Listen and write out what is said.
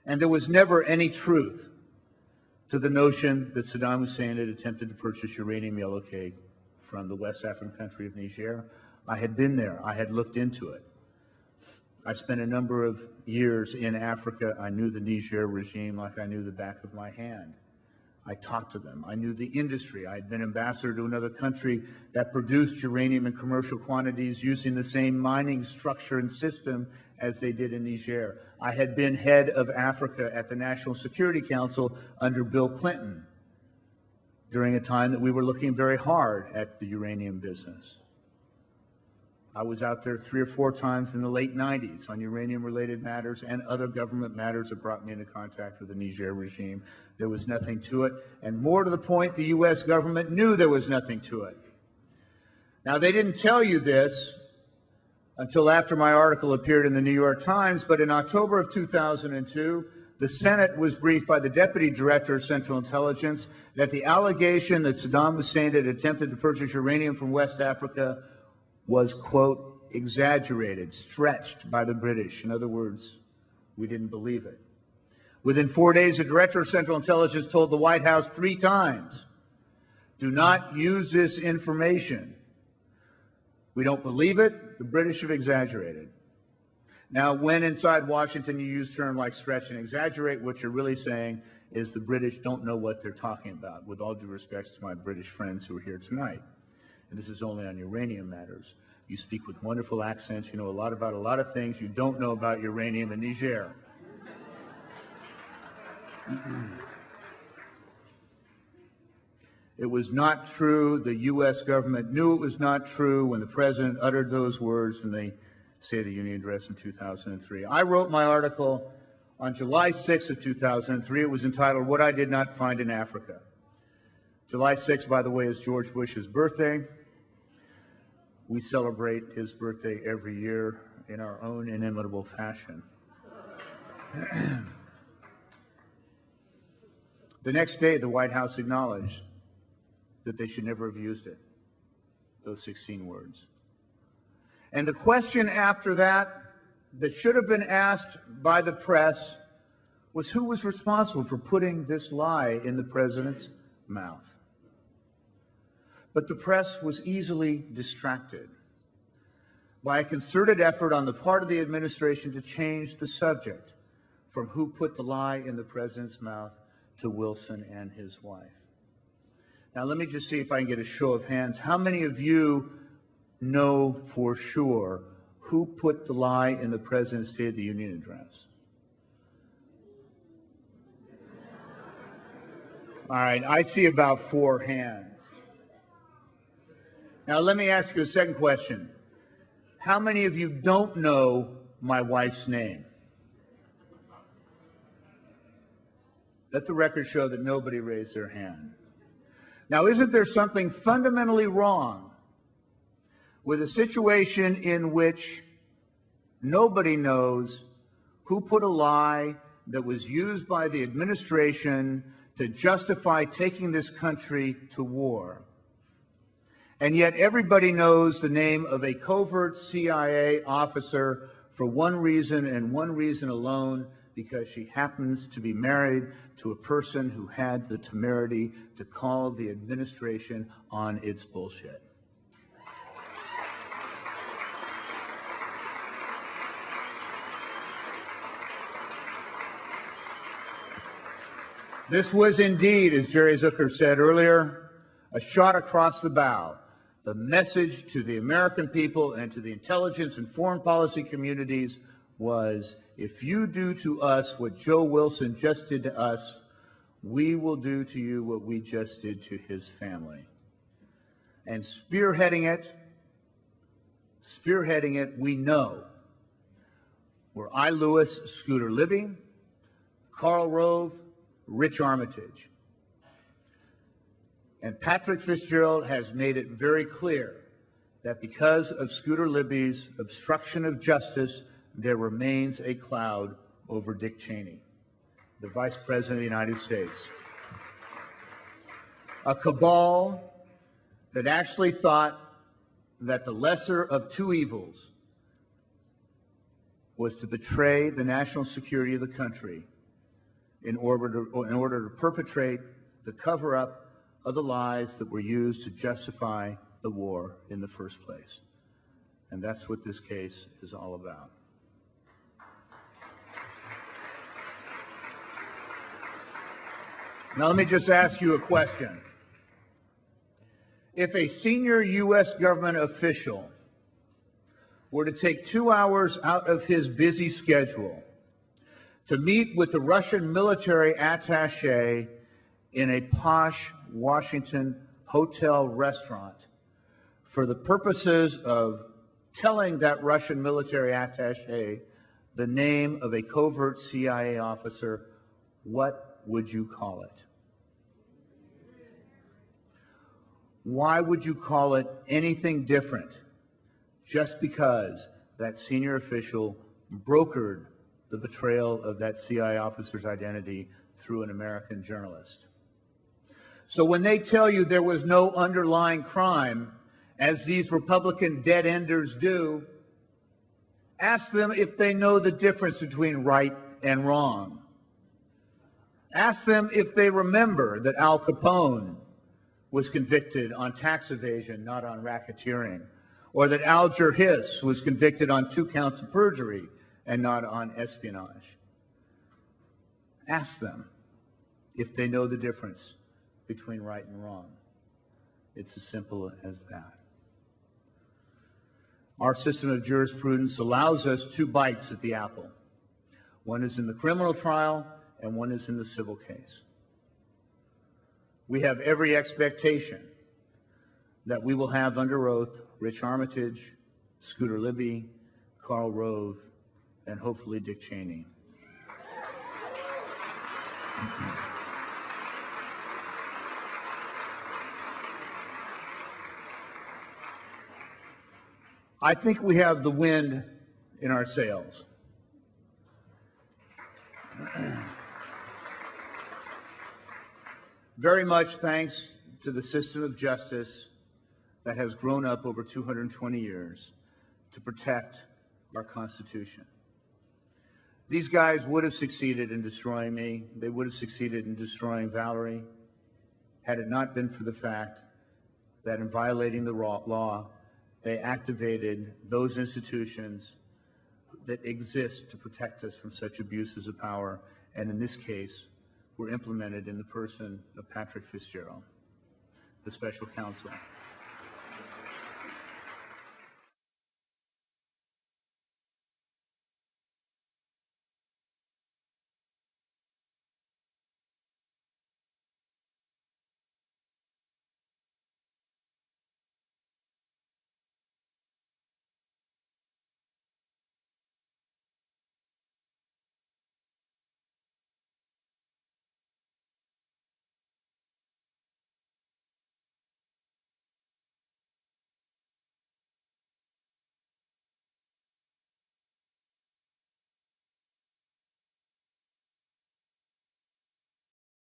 And there was never any truth to the notion that Saddam Hussein had attempted to purchase uranium yellowcake from the West African country of Niger. I had been there. I had looked into it. I spent a number of years in Africa. I knew the Niger regime like I knew the back of my hand. I talked to them. I knew the industry. I had been ambassador to another country that produced uranium in commercial quantities using the same mining structure and system as they did in Niger. I had been head of Africa at the National Security Council under Bill Clinton during a time that we were looking very hard at the uranium business. I was out there 3 or 4 times in the late 90s on uranium-related matters and other government matters that brought me into contact with the Niger regime. There was nothing to it, and more to the point, the U.S. government knew there was nothing to it. Now, they didn't tell you this until after my article appeared in the New York Times, but in October of 2002, the Senate was briefed by the Deputy Director of Central Intelligence that the allegation that Saddam Hussein had attempted to purchase uranium from West Africa was, quote, exaggerated, stretched by the British. In other words, we didn't believe it. Within 4 days, the Director of Central Intelligence told the White House 3 times, do not use this information. We don't believe it. The British have exaggerated. Now, when inside Washington you use terms like stretch and exaggerate, what you're really saying is the British don't know what they're talking about, with all due respect to my British friends who are here tonight. And this is only on uranium matters. You speak with wonderful accents. You know a lot about a lot of things. You don't know about uranium in Niger. It was not true. The U.S. government knew it was not true when the president uttered those words in the State of the Union address in 2003. I wrote my article on July 6th of 2003. It was entitled, What I Did Not Find in Africa. July 6th, by the way, is George Bush's birthday. We celebrate his birthday every year in our own inimitable fashion. The next day, the White House acknowledged that they should never have used it, those 16 words. And the question after that should have been asked by the press was who was responsible for putting this lie in the president's mouth. But the press was easily distracted by a concerted effort on the part of the administration to change the subject from who put the lie in the president's mouth to Wilson and his wife. Now, let me just see if I can get a show of hands. How many of you know for sure who put the lie in the President's State of the Union address? All right, I see about 4 hands. Now, let me ask you a second question. How many of you don't know my wife's name? Let the record show that nobody raised their hand. Now, isn't there something fundamentally wrong with a situation in which nobody knows who put a lie that was used by the administration to justify taking this country to war? And yet everybody knows the name of a covert CIA officer for one reason and one reason alone, because she happens to be married to a person who had the temerity to call the administration on its bullshit. This was indeed, as Jerry Zucker said earlier, a shot across the bow. The message to the American people and to the intelligence and foreign policy communities was, if you do to us what Joe Wilson just did to us, we will do to you what we just did to his family. And spearheading it, we know, were I. Lewis, Scooter Libby, Karl Rove, Rich Armitage. And Patrick Fitzgerald has made it very clear that because of Scooter Libby's obstruction of justice, there remains a cloud over Dick Cheney, the Vice President of the United States. A cabal that actually thought that the lesser of 2 evils was to betray the national security of the country in order to perpetrate the cover-up of the lies that were used to justify the war in the first place. And that's what this case is all about. Now let me just ask you a question. If a senior U.S. government official were to take 2 hours out of his busy schedule to meet with the Russian military attaché in a posh Washington hotel restaurant for the purposes of telling that Russian military attaché the name of a covert CIA officer, what would you call it? Why would you call it anything different just because that senior official brokered the betrayal of that CIA officer's identity through an American journalist? So when they tell you there was no underlying crime, as these Republican dead-enders do, ask them if they know the difference between right and wrong. Ask them if they remember that Al Capone was convicted on tax evasion, not on racketeering, or that Al Joesph was convicted on 2 counts of perjury and not on espionage. Ask them if they know the difference between right and wrong. It's as simple as that. Our system of jurisprudence allows us 2 bites at the apple. One is in the criminal trial and one is in the civil case. We have every expectation that we will have under oath Rich Armitage, Scooter Libby, Karl Rove, and hopefully Dick Cheney. I think we have the wind in our sails. Very much thanks to the system of justice that has grown up over 220 years to protect our Constitution. These guys would have succeeded in destroying me. They would have succeeded in destroying Valerie had it not been for the fact that in violating the law, they activated those institutions that exist to protect us from such abuses of power, and in this case, were implemented in the person of Patrick Fitzgerald, the special counsel.